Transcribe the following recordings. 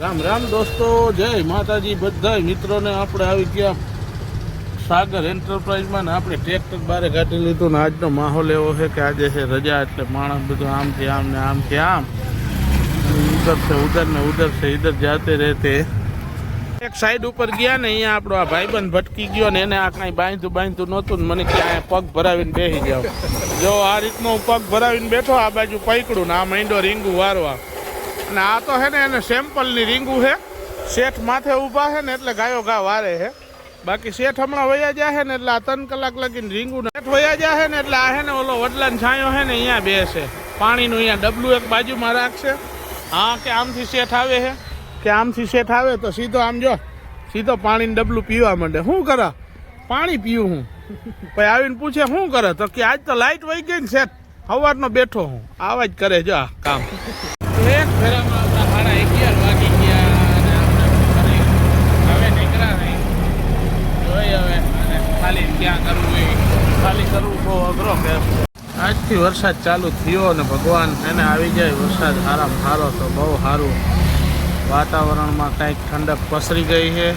રામ રામ દોસ્તો, જય માતાજી બધા મિત્રોને. આપણે આવી ગયા સાગર એન્ટરપ્રાઇઝમાં ને આપણે ટ્રેક્ટર બારે કાઢી લીધું ને આજનો માહોલ એવો છે કે આજે છે રજા, એટલે માણસ બધું આમથી આમ ને આમથી આમ, ઉધર છે ઉધર ને ઉધર છે ઇધર જાતે રહેતે. એક સાઈડ ઉપર ગયા ને અહીંયા આપણો આ ભાઈબંધ ભટકી ગયો ને એને આ કાંઈ બાંધતું નહોતું ને મને કે અહીંયા પગ ભરાવીને બેસી જાવ. જો આ રીતનો હું પગ ભરાવીને બેઠો, આ બાજુ પૈકડું ને આ માંડો રીંગું વારવા. અને આ તો છે ને એને સેમ્પલની રીંગું છે, શેઠ માથે ઊભા છે ને એટલે ગાયો ઘા વારે છે. બાકી શેઠ હમણાં વયા જાય છે ને એટલે આ 3 કલાક લગીને રીંગું શેઠ વયા જાય છે ને એટલે આ છે ને ઓલો વડલાનો છાંયો છે ને અહીંયા બેસે, પાણીનું અહીંયા ડબલું એક બાજુમાં રાખશે. હા કે આમથી શેઠ આવે છે કે આમથી શેઠ આવે તો સીધો આમ જો સીધો પાણીનું ડબલું પીવા માંડે. શું કરે? પાણી પીવું હું. પછી આવીને પૂછે શું કરે તો કે આજ તો લાઇટ વહી ગઈ ને શેઠ, સવારનો બેઠો હું. આવા જ કરે જો આ કામ. એક ફેરામાં આપણા 11:30 વાગી ગયા અને આપણે હવે નીકળ્યા નહીં. જોઈ હવે અને ખાલી ક્યાં કરવું એ ખાલી કરવું બહુ અઘરો કે આજથી વરસાદ ચાલુ થયો ને ભગવાન એને આવી જાય વરસાદ સારામાં સારો તો બહુ સારું. વાતાવરણમાં કંઈક ઠંડક પસરી ગઈ છે.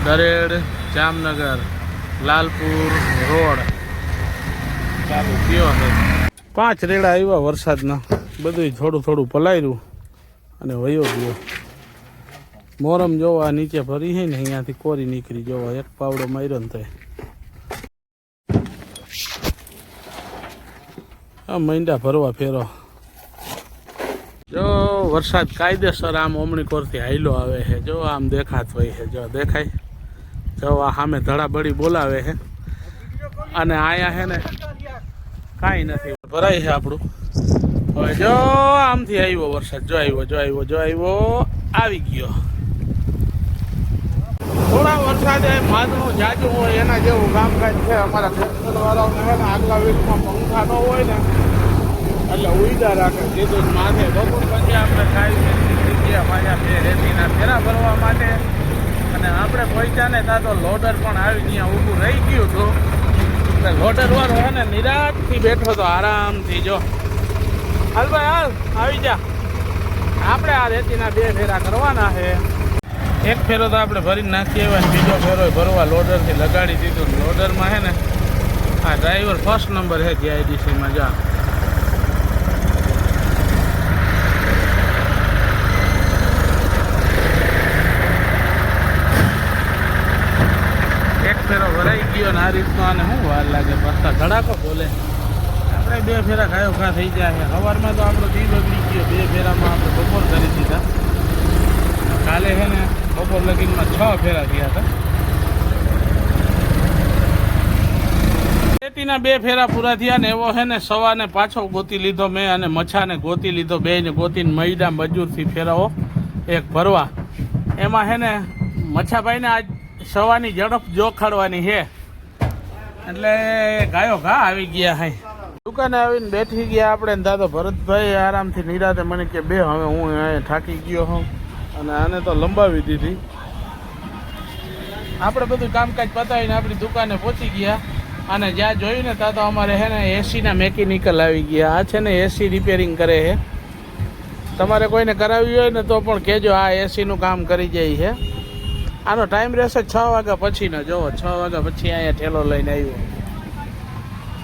દરેડ જામનગર લાલપુર રોડ ચાલુ થયો છે. 5 રેડા આવ્યા વરસાદના, બધું થોડું પલાયરું અને વયો ગયો. મોરમ જોવા નીચે ભરી છે ને અહીંયાથી કોરી નીકળી જોવા એક પાવડો માર્યો ને થાય. આ મૈંડા ભરવા ફેરો. જો વરસાદ કાયદેસર આમ ઓમણી કોરથી હાઈલો આવે છે. જો આમ દેખાત હોય છે, જો દેખાય. જો આ સામે ધડાબડી બોલાવે છે અને આયા છે ને કાંઈ નથી, ભરાય છે આપણું. હવે જો આમથી આવ્યો વરસાદ, જો આવ્યો આવી ગયો. થોડા વરસાદે માદનું જાજુ હોય એના જેવું કામકાજ છે. અમારા ટ્રેક્ટરવાળાઓને છે ને આગલા વીકમાં પંખા ન હોય ને એટલે ઉઈદા રાખે સીધું માથે. બપોર પછી આપણે ખાઈ જગ્યા પાછા રેતીના ફેરા ભરવા માટે. અને આપણે પહોંચ્યા ને ત્યાં તો લોડર પણ આવી ત્યાં ઊભું રહી ગયું હતું. એટલે લોડર વાળો છે ને નિરાંતથી બેઠો હતો આરામથી. જો હાલ ભાઈ હાલ આવી જા, આપણે આ રેતીના 2 ફેરા કરવાના છે. એક ફેરો તો આપણે ભરીને નાખી આવ્યા, બીજો ફેરો ભરવા લોડરથી લગાડી દીધું. લોડરમાં છે ને આ ડ્રાઈવર ફર્સ્ટ નંબર છે જીઆઈડીસીમાં. જા એક ફેરો ભરાઈ ગયો ને આ રીતનો. આને શું વાર લાગે, પાછા ધડાકો બોલે. આપણે 2 ફેરા ખાયો ખા થઈ જાય છે. સવારમાં તો આપણો દી બગડી ગયો. 2 ફેરામાં આપણે બપોર કરી દીધા. કાલે છે ને બપોર લગીનમાં 6 ફેરા થયા હતા. રેતીના 2 ફેરા પૂરા થયા ને એવો છે ને સવારને પાછો ગોતી લીધો મેં અને મચ્છાને ગોતી લીધો. બેને ગોતીને મૈડા મજૂરથી ફેરાવો એક ભરવા. એમાં છે ને મચ્છાભાઈને આજ સવાની ઝડપ જોખાડવાની છે એટલે ગાયો ઘા આવી ગયા. હાઈ દુકાને આવીને બેઠી ગયા આપણે. દાદો ભરતભાઈ આરામથી નિરાતે મને કે બે હવે હું થાકી ગયો હોઉં અને આને તો લંબાવી દીધી. આપણે બધું કામકાજ પતાવીને આપણી દુકાને પહોંચી ગયા અને જ્યાં જોયું ને ત્યાં તો અમારે છે ને એસીના મેકેનિકલ આવી ગયા. આ છે ને એસી રિપેરિંગ કરે છે. તમારે કોઈને કરાવ્યું હોય ને તો પણ કહેજો, આ એસીનું કામ કરી જાય છે. આનો ટાઈમ રહેશે 6 વાગ્યા પછીનો. જોવો 6 વાગ્યા પછી અહીંયા ઠેલો લઈને આવ્યો.